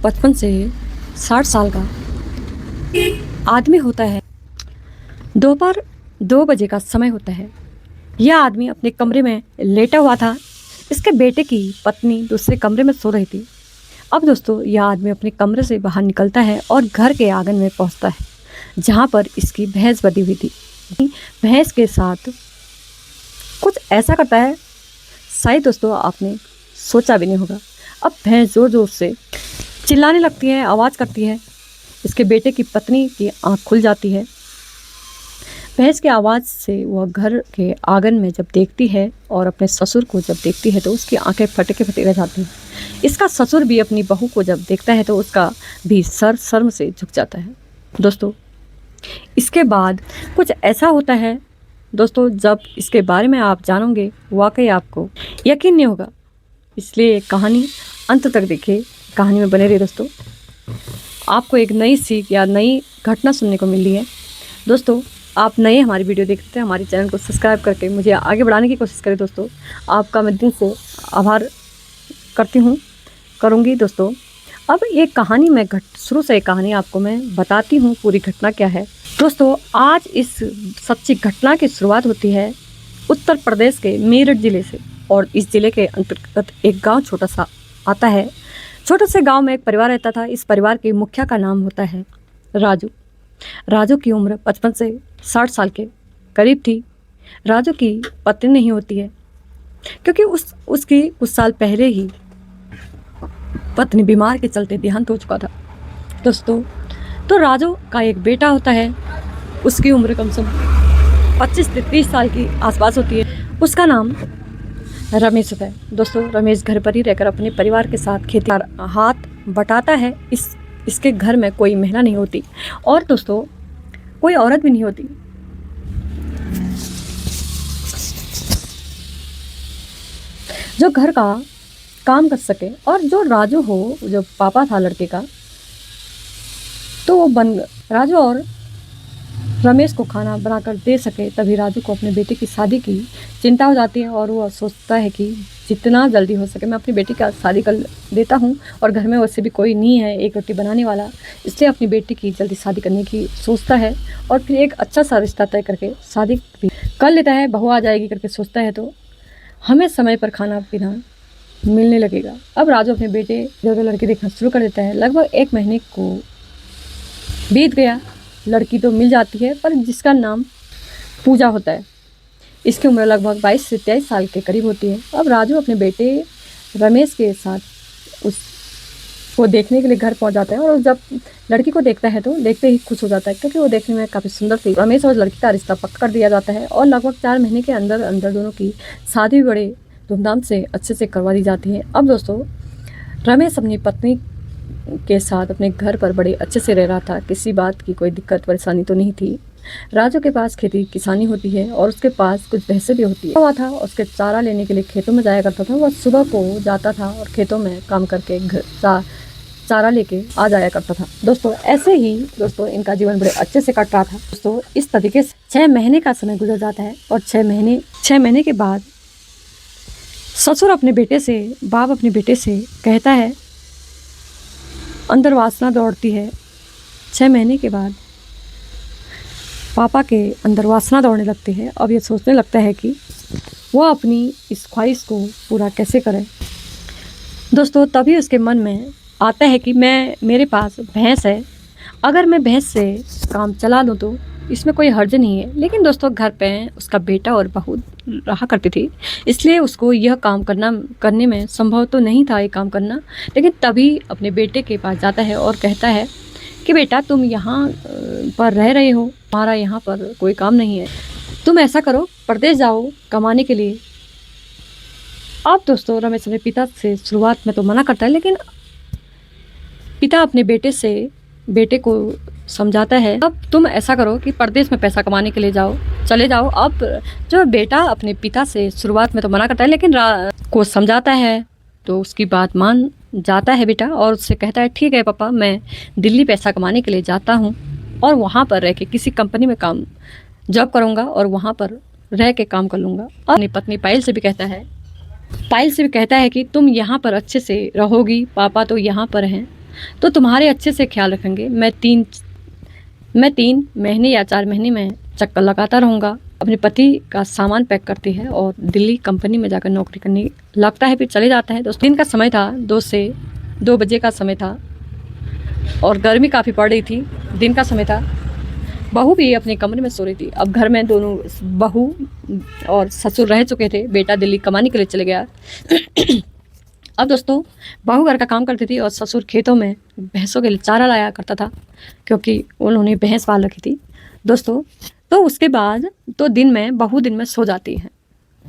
55 से 60 साल का आदमी होता है। दोपहर 2 बजे का समय होता है। यह आदमी अपने कमरे में लेटा हुआ था। इसके बेटे की पत्नी दूसरे कमरे में सो रही थी। अब दोस्तों यह आदमी अपने कमरे से बाहर निकलता है और घर के आंगन में पहुंचता है, जहां पर इसकी भैंस बंधी हुई थी। भैंस के साथ कुछ ऐसा करता है, शायद दोस्तों आपने सोचा भी नहीं होगा। अब भैंस ज़ोर ज़ोर से चिल्लाने लगती है, आवाज़ करती है। इसके बेटे की पत्नी की आंख खुल जाती है। भैंस की आवाज़ से वह घर के आंगन में जब देखती है और अपने ससुर को जब देखती है तो उसकी आंखें फटे फटे रह जाती हैं। इसका ससुर भी अपनी बहू को जब देखता है तो उसका भी सर शर्म से झुक जाता है। दोस्तों इसके बाद कुछ ऐसा होता है दोस्तों, जब इसके बारे में आप जानोगे वाकई आपको यकीन नहीं होगा। इसलिए कहानी अंत तक देखिए, कहानी में बने रहिए दोस्तों। आपको एक नई सीख या नई घटना सुनने को मिल रही है। दोस्तों आप नए हमारी वीडियो देखते हैं, हमारे चैनल को सब्सक्राइब करके मुझे आगे बढ़ाने की कोशिश करें दोस्तों। आपका मैं दिल से आभार करूँगी दोस्तों। अब ये कहानी मैं शुरू से कहानी आपको मैं बताती हूँ पूरी घटना क्या है। दोस्तों आज इस सच्ची घटना की शुरुआत होती है उत्तर प्रदेश के मेरठ ज़िले से, और इस ज़िले के अंतर्गत एक गांव छोटा सा आता है। छोटे से गांव में एक परिवार रहता था। इस परिवार के मुखिया का नाम होता है राजू। राजू की उम्र 55 से 60 साल के करीब थी। राजू की पत्नी नहीं होती है, क्योंकि उसकी कुछ साल पहले ही पत्नी बीमार के चलते देहांत हो चुका था दोस्तों। तो राजू का एक बेटा होता है, उसकी उम्र कम से कम 25 से 30 साल की आसपास होती है। उसका नाम रमेश होता है दोस्तों। रमेश घर पर ही रहकर अपने परिवार के साथ खेती हाथ बटाता है। इसके घर में कोई महिला नहीं होती और दोस्तों कोई औरत भी नहीं होती। जो घर का काम कर सके, और जो राजू हो, जो पापा था लड़के का, तो वो राजू और रमेश को खाना बनाकर दे सके, तभी राजू को अपने बेटे की शादी की चिंता हो जाती है। और वो सोचता है कि जितना जल्दी हो सके मैं अपनी बेटी का शादी कर देता हूँ, और घर में वैसे भी कोई नहीं है एक रोटी बनाने वाला, इसलिए अपनी बेटी की जल्दी शादी करने की सोचता है। और फिर एक अच्छा सा रिश्ता तय करके शादी भी कर लेता है। बहू आ जाएगी करके सोचता है तो हमें समय पर खाना पीना मिलने लगेगा। अब राजू अपने बेटे जो लड़की देखना शुरू कर देता है। लगभग 1 महीने को बीत गया। लड़की तो मिल जाती है, पर जिसका नाम पूजा होता है। इसकी उम्र लगभग 22 से 23 साल के करीब होती है। अब राजू अपने बेटे रमेश के साथ उसको देखने के लिए घर पहुंच जाता है, और जब लड़की को देखता है तो देखते ही खुश हो जाता है, क्योंकि वो देखने में काफ़ी सुंदर थी। रमेश और लड़की का रिश्ता पक्का कर दिया जाता है, और लगभग 4 महीने के अंदर अंदर दोनों की शादी बड़े धूमधाम से अच्छे से करवा दी जाती है। अब दोस्तों रमेश अपनी पत्नी के साथ अपने घर पर बड़े अच्छे से रह रहा था। किसी बात की कोई दिक्कत परेशानी तो नहीं थी। राजू के पास खेती किसानी होती है और उसके पास कुछ भैंसें भी होती है। हुआ था उसके चारा लेने के लिए खेतों में जाया करता था। वह सुबह को जाता था और खेतों में काम करके चारा लेके आ जाया करता था। दोस्तों ऐसे ही दोस्तों इनका जीवन बड़े अच्छे से कट रहा था। दोस्तों इस तरीके से 6 महीने का समय गुजर जाता है, और 6 महीने के बाद ससुर अपने बेटे से, बाप अपने बेटे से कहता है, अंदर वासना दौड़ती है। 6 महीने के बाद पापा के अंदर वासना दौड़ने लगती है। अब ये सोचने लगता है कि वह अपनी इस ख्वाहिश को पूरा कैसे करे। दोस्तों तभी उसके मन में आता है कि मेरे पास भैंस है, अगर मैं भैंस से काम चला लूँ तो इसमें कोई हर्ज नहीं है। लेकिन दोस्तों घर पे उसका बेटा और बहू रहा करती थी, इसलिए उसको यह काम करने में संभव तो नहीं था ये काम करना। लेकिन तभी अपने बेटे के पास जाता है और कहता है कि बेटा तुम यहाँ पर रह रहे हो, हमारा यहाँ पर कोई काम नहीं है, तुम ऐसा करो प्रदेश जाओ कमाने के लिए। अब दोस्तों रमेश अपने पिता से शुरुआत में तो मना करता है, लेकिन पिता अपने बेटे को समझाता है, अब तुम ऐसा करो कि प्रदेश में पैसा कमाने के लिए चले जाओ। अब जो बेटा अपने पिता से शुरुआत में तो मना करता है, लेकिन को समझाता है तो उसकी बात मान जाता है बेटा, और उससे कहता है ठीक है पापा, मैं दिल्ली पैसा कमाने के लिए जाता हूँ और वहाँ पर रह के किसी कंपनी में जॉब करूँगा और वहाँ पर रह के काम कर लूँगा। अपनी पत्नी पायल से भी कहता है कि तुम यहाँ पर अच्छे से रहोगी, पापा तो यहाँ पर हैं, तो तुम्हारे अच्छे से ख्याल रखेंगे। मैं 3 महीने या 4 महीने में चक्कर लगाता रहूँगा। अपने पति का सामान पैक करती है और दिल्ली कंपनी में जाकर नौकरी करने लगता है, फिर चले जाता है। दोस्तों दिन का समय था, 2 से 2 बजे का समय था और गर्मी काफ़ी पड़ रही थी। दिन का समय था, बहू भी अपने कमरे में सो रही थी। अब घर में दोनों बहू और ससुर रह चुके थे, बेटा दिल्ली कमाने के लिए चले गया। अब दोस्तों बहू घर का काम करती थी और ससुर खेतों में भैंसों के लिए चारा लाया करता था, क्योंकि उन्होंने भैंस पाल रखी थी दोस्तों। तो उसके बाद तो बहू दिन में सो जाती है,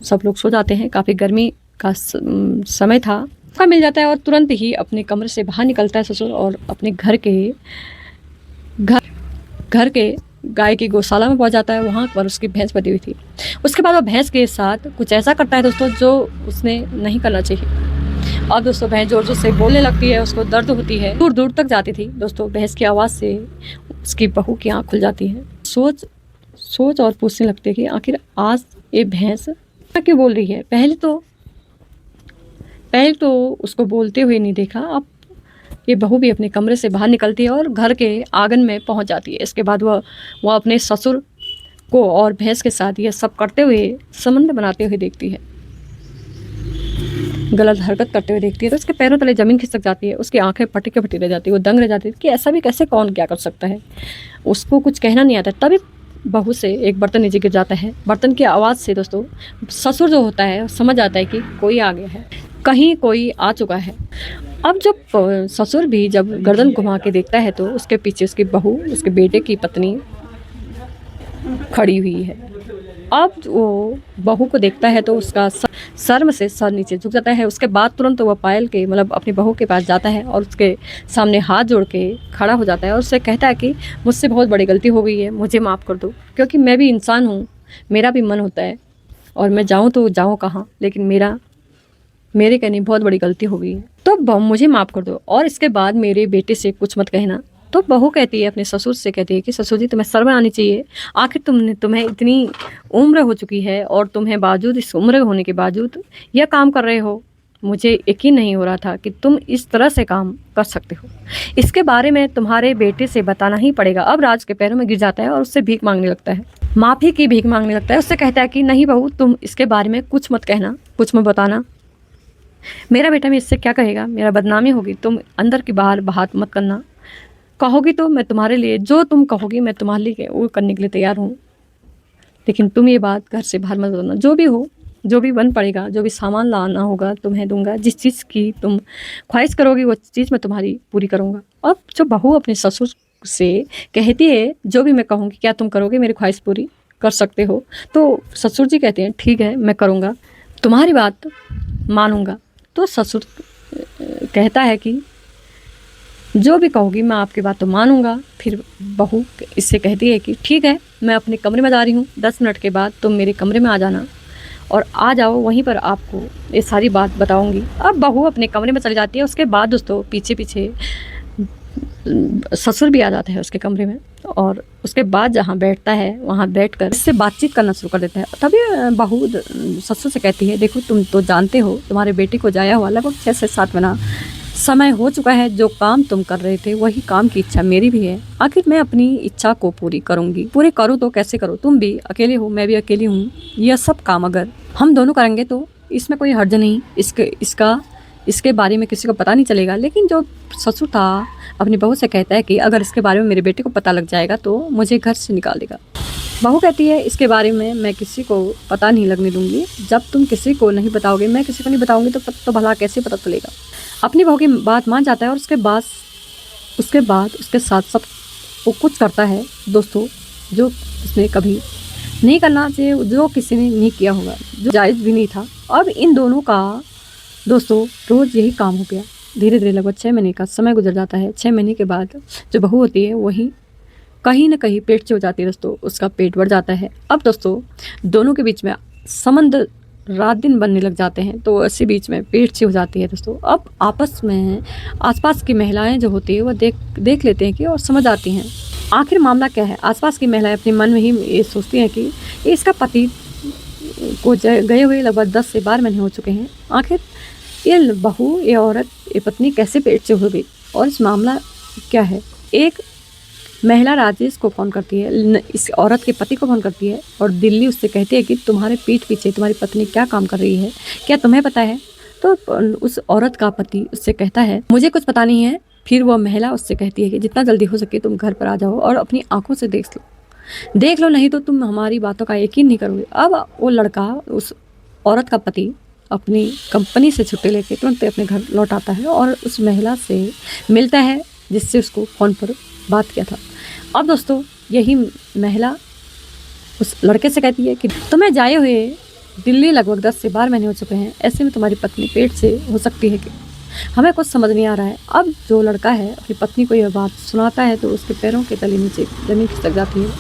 सब लोग सो जाते हैं। काफ़ी गर्मी का समय था, मौका मिल जाता है और तुरंत ही अपने कमरे से बाहर निकलता है ससुर और अपने घर के गाय की गौशाला में पहुंच जाता है। वहाँ पर उसकी भैंस बंधी हुई थी। उसके बाद वो भैंस के साथ कुछ ऐसा करता है दोस्तों जो उसने नहीं करना चाहिए। अब दोस्तों भैंस जोर जोर से बोलने लगती है, उसको दर्द होती है, दूर दूर तक जाती थी दोस्तों। भैंस की आवाज़ से उसकी बहू की आँख खुल जाती है। सोच और पूछने लगती है कि आखिर आज ये भैंस क्या क्यों बोल रही है। पहले तो उसको बोलते हुए नहीं देखा। अब ये बहू भी अपने कमरे से बाहर निकलती है और घर के आंगन में पहुंच जाती है। इसके बाद वह अपने ससुर को और भैंस के साथ ये सब करते हुए, संबंध बनाते हुए देखती है, गलत हरकत करते हुए देखती है। तो उसके पैरों तले ज़मीन खिसक जाती है, उसकी आंखें फटी के फटी रह जाती है, वो दंग रह जाती है कि ऐसा भी कैसे, कौन क्या कर सकता है। उसको कुछ कहना नहीं आता। तभी बहू से एक बर्तन नीचे गिर जाता है। बर्तन की आवाज़ से दोस्तों ससुर जो होता है समझ आता है कि कोई आ गया है, कहीं कोई आ चुका है। अब जब ससुर भी जब गर्दन घुमा के देखता है तो उसके पीछे उसकी बहू, उसके बेटे की पत्नी खड़ी हुई है। अब वो बहू को देखता है तो उसका सर से सर नीचे झुक जाता है। उसके बाद तुरंत वह पायल के मतलब अपनी बहू के पास जाता है और उसके सामने हाथ जोड़ के खड़ा हो जाता है और उससे कहता है कि मुझसे बहुत बड़ी गलती हो गई है, मुझे माफ़ कर दो, क्योंकि मैं भी इंसान हूँ, मेरा भी मन होता है और मैं जाऊँ तो जाऊँ कहाँ, लेकिन मेरे कहने बहुत बड़ी गलती हो गई है, तो मुझे माफ़ कर दो और इसके बाद मेरे बेटे से कुछ मत कहना। तो बहू कहती है, अपने ससुर से कहती है कि ससुर जी तुम्हें शर्म आनी चाहिए। आखिर तुम्हें इतनी उम्र हो चुकी है और तुम्हें बावजूद, इस उम्र होने के बावजूद यह काम कर रहे हो। मुझे यकीन नहीं हो रहा था कि तुम इस तरह से काम कर सकते हो। इसके बारे में तुम्हारे बेटे से बताना ही पड़ेगा। अब राज के पैरों में गिर जाता है और उससे भीख मांगने लगता है, माफ़ी की भीख मांगने लगता है। उससे कहता है कि नहीं बहू, तुम इसके बारे में कुछ मत कहना, कुछ मत बताना। मेरा बेटा भी इससे क्या कहेगा, मेरा बदनामी होगी। तुम अंदर की बाहर बात मत करना, कहोगी तो मैं तुम्हारे लिए, जो तुम कहोगी मैं तुम्हारे लिए वो करने के लिए तैयार हूँ, लेकिन तुम ये बात घर से बाहर मत बोलना। जो भी हो, जो भी बन पड़ेगा, जो भी सामान लाना होगा तुम्हें दूंगा, जिस चीज़ की तुम ख्वाहिश करोगी वो चीज़ मैं तुम्हारी पूरी करूँगा। अब जो बहू अपने ससुर से कहती है जो भी मैं कहूँगी क्या तुम करोगे, मेरी ख्वाहिश पूरी कर सकते हो। तो ससुर जी कहते हैं ठीक है मैं करूँगा, तुम्हारी बात मानूंगा। तो ससुर कहता है कि जो भी कहोगी मैं आपकी बात तो मानूंगा। फिर बहू इससे कहती है कि ठीक है मैं अपने कमरे में जा रही हूँ, 10 मिनट के बाद तुम मेरे कमरे में आ जाना और आ जाओ, वहीं पर आपको ये सारी बात बताऊंगी। अब बहू अपने कमरे में चली जाती है। उसके बाद दोस्तों पीछे पीछे ससुर भी आ जाता है उसके कमरे में और उसके बाद जहाँ बैठता है वहाँ बैठकर इससे बातचीत करना शुरू कर देता है। तभी बहू ससुर से कहती है देखो तुम तो जानते हो तुम्हारे बेटे को जाया हुआ लगभग 6 से 7 महीना समय हो चुका है। जो काम तुम कर रहे थे वही काम की इच्छा मेरी भी है। आखिर मैं अपनी इच्छा को पूरी करूँगी, पूरी करूँ तो कैसे करूँ, तुम भी अकेले हो मैं भी अकेली हूँ। यह सब काम अगर हम दोनों करेंगे तो इसमें कोई हर्ज नहीं, इसके बारे में किसी को पता नहीं चलेगा। लेकिन जो ससुर था अपनी बहू से कहता है कि अगर इसके बारे में मेरे बेटे को पता लग जाएगा तो मुझे घर से निकाल देगा। बहू कहती है इसके बारे में मैं किसी को पता नहीं लगने दूंगी, जब तुम किसी को नहीं बताओगे, मैं किसी को नहीं बताऊंगी तो भला कैसे पता चलेगा। अपनी बहू की बात मान जाता है और उसके बाद उसके साथ सब वो कुछ करता है दोस्तों जो उसने कभी नहीं करना चाहिए, जो किसी ने नहीं किया होगा, जो जायज़ भी नहीं था। अब इन दोनों का दोस्तों रोज़ यही काम हो गया। धीरे धीरे लगभग 6 महीने का समय गुजर जाता है। 6 महीने के बाद जो बहू होती है वही कहीं ना कहीं पेट से हो जाती है दोस्तों, उसका पेट बढ़ जाता है। अब दोस्तों दोनों के बीच में संबंध रात दिन बनने लग जाते हैं, तो इसी बीच में पेट से हो जाती है दोस्तों। अब आपस में आसपास की महिलाएं जो होती है वह देख लेते हैं कि और समझ आती हैं आखिर मामला क्या है। आसपास की महिलाएं अपने मन में ही ये सोचती हैं कि इसका पति को गए हुए लगभग 10 से 12 महीने हो चुके हैं, आखिर ये बहू, ये औरत, ये पत्नी कैसे पेट से हो गई और इस मामला क्या है, एक महिला राजेश को फ़ोन करती है, इस औरत के पति को फ़ोन करती है और दिल्ली उससे कहती है कि तुम्हारे पीठ पीछे तुम्हारी पत्नी क्या काम कर रही है, क्या तुम्हें पता है? तो उस औरत का पति उससे कहता है मुझे कुछ पता नहीं है। फिर वह महिला उससे कहती है कि जितना जल्दी हो सके तुम घर पर आ जाओ और अपनी आंखों से देख लो, नहीं तो तुम हमारी बातों का यकीन नहीं करोगे। अब वो लड़का, उस औरत का पति, अपनी कंपनी से छुट्टी लेके तुरंत अपने घर लौट आता है और उस महिला से मिलता है जिससे उसको फ़ोन पर बात किया था। अब दोस्तों यही महिला उस लड़के से कहती है कि तुम्हें जाए हुए दिल्ली लगभग 10 से 12 महीने हो चुके हैं, ऐसे में तुम्हारी पत्नी पेट से हो सकती है कि हमें कुछ समझ नहीं आ रहा है। अब जो लड़का है अपनी पत्नी को यह बात सुनाता है तो उसके पैरों के तले नीचे ज़मीन खिसक जाती है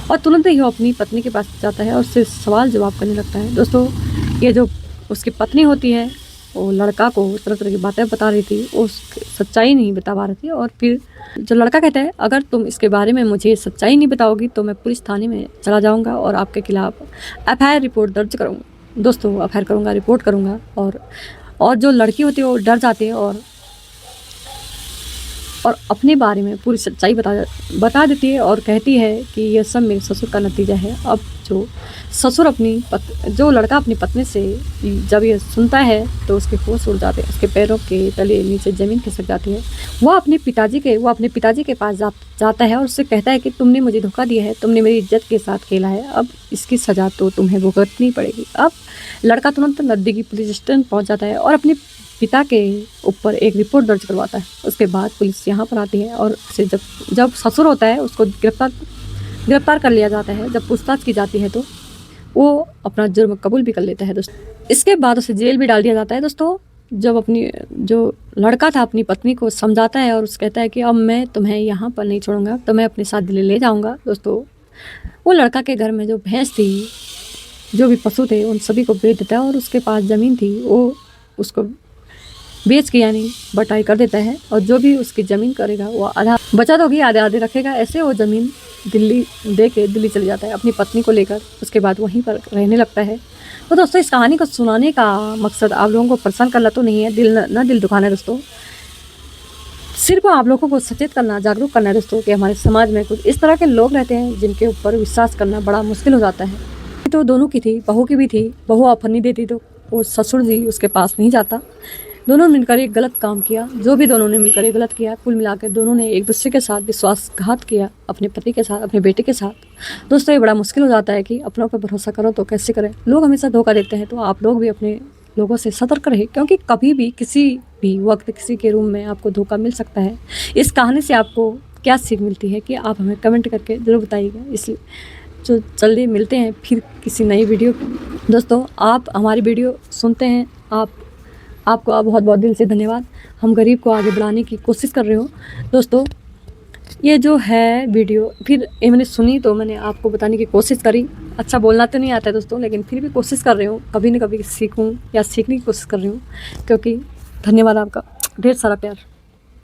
और तुरंत ही वो अपनी पत्नी के पास जाता है और उससे सवाल जवाब करने लगता है। दोस्तों ये जो उसकी पत्नी होती है वो लड़का को तरह तरह की बातें बता रही थी, वो सच्चाई नहीं बता पा रही थी। और फिर जो लड़का कहता है अगर तुम इसके बारे में मुझे सच्चाई नहीं बताओगी तो मैं पुलिस थाने में चला जाऊंगा और आपके खिलाफ FIR रिपोर्ट दर्ज करूँगा। दोस्तों FIR करूँगा, रिपोर्ट करूँगा। और जो लड़की होती है वो डर जाती है और अपने बारे में पूरी सच्चाई बता देती है और कहती है कि यह सब मेरे ससुर का नतीजा है। अब जो ससुर जो लड़का अपनी पत्नी से जब ये सुनता है तो उसके होश उड़ जाते हैं, उसके पैरों के तले नीचे ज़मीन खिसक जाती है। वो अपने पिताजी के पास जाता है और उससे कहता है कि तुमने मुझे धोखा दिया है, तुमने मेरी इज्जत के साथ खेला है, अब इसकी सज़ा तो तुम्हें भुगतनी पड़ेगी। अब लड़का तुरंत नज़दीकी पुलिस स्टेशन पहुँच जाता है और अपने पिता के ऊपर एक रिपोर्ट दर्ज करवाता है। उसके बाद पुलिस यहाँ पर आती है और उसे जब ससुर होता है उसको गिरफ्तार कर लिया जाता है। जब पूछताछ की जाती है तो वो अपना जुर्म कबूल भी कर लेता है दोस्तों। इसके बाद उसे जेल भी डाल दिया जाता है दोस्तों। जब जो लड़का था अपनी पत्नी को समझाता है और उसे कहता है कि अब मैं तुम्हें यहाँ पर नहीं छोड़ूंगा, तो मैं अपने साथ दिल्ली ले जाऊँगा। दोस्तों वो लड़का के घर में जो भैंस थी, जो भी पशु थे, उन सभी को बेच देता है और उसके पास ज़मीन थी वो उसको बेच के यानी बटाई कर देता है और जो भी उसकी ज़मीन करेगा वो आधा बचत होगी, आधे रखेगा। ऐसे वो ज़मीन दिल्ली चले जाता है अपनी पत्नी को लेकर। उसके बाद वहीं पर रहने लगता है। तो दोस्तों इस कहानी को सुनाने का मकसद आप लोगों को परेशान करना तो नहीं है, दिल दुखाना है दोस्तों। सिर्फ आप लोगों को सचेत करना, जागरूक करना है दोस्तों कि हमारे समाज में कुछ इस तरह के लोग रहते हैं जिनके ऊपर विश्वास करना बड़ा मुश्किल हो जाता है। तो दोनों की थी, बहू की भी थी। बहू ऑफर नहीं देती तो वो ससुर जी उसके पास नहीं जाता। दोनों मिलकर एक गलत काम किया, जो भी दोनों ने मिलकर एक गलत किया। कुल मिलाकर दोनों ने एक दूसरे के साथ विश्वासघात किया, अपने पति के साथ, अपने बेटे के साथ। दोस्तों ये बड़ा मुश्किल हो जाता है कि अपनों पर भरोसा करो तो कैसे करें। लोग हमेशा धोखा देते हैं, तो आप लोग भी अपने लोगों से सतर्क रहें, क्योंकि कभी भी किसी भी वक्त किसी के रूम में आपको धोखा मिल सकता है। इस कहानी से आपको क्या सीख मिलती है कि आप हमें कमेंट करके ज़रूर बताइएगा। इसलिए जो जल्दी मिलते हैं फिर किसी नई वीडियो। दोस्तों आप हमारी वीडियो सुनते हैं, आपको बहुत बहुत दिल से धन्यवाद। हम गरीब को आगे बढ़ाने की कोशिश कर रहे हो दोस्तों। ये जो है वीडियो फिर ये मैंने सुनी तो मैंने आपको बताने की कोशिश करी। अच्छा बोलना तो नहीं आता है दोस्तों, लेकिन फिर भी कोशिश कर रही हूँ, कभी न कभी सीखूँ या सीखने की कोशिश कर रही हूँ। क्योंकि धन्यवाद आपका, ढेर सारा प्यार।